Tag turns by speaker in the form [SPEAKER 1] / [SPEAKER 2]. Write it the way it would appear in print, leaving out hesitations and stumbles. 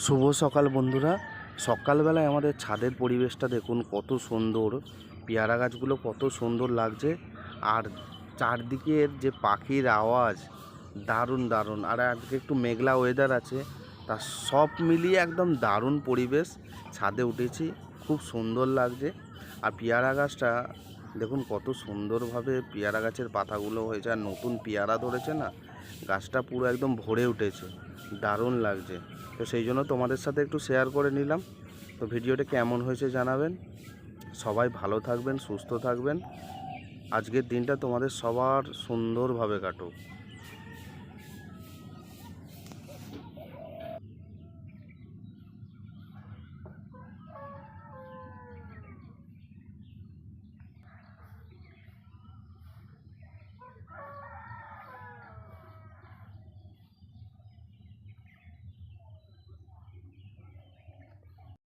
[SPEAKER 1] শুভ সকাল বন্ধুরা। সকালবেলায় আমাদের ছাদের পরিবেশটা দেখুন কত সুন্দর, পেয়ারা গাছগুলো কত সুন্দর লাগছে। আর চারদিকের যে পাখির আওয়াজ দারুণ দারুণ। আর আজকে একটু মেঘলা ওয়েদার আছে, তা সব মিলিয়ে একদম দারুণ পরিবেশ। ছাদে উঠেছি, খুব সুন্দর লাগছে। আর পেয়ারা গাছটা দেখুন কত সুন্দরভাবে পেয়ারা গাছের পাতাগুলো হয়েছে, আর নতুন পেয়ারা ধরেছে না, গাছটা পুরো একদম ভরে উঠেছে, দারুণ লাগছে। তো সেই জন্য তোমাদের সাথে একটু শেয়ার করে নিলাম। তো ভিডিওটা কেমন হয়েছে জানাবেন। সবাই ভালো থাকবেন, সুস্থ থাকবেন। আজকের দিনটা তোমাদের সবার সুন্দরভাবে কাটুক।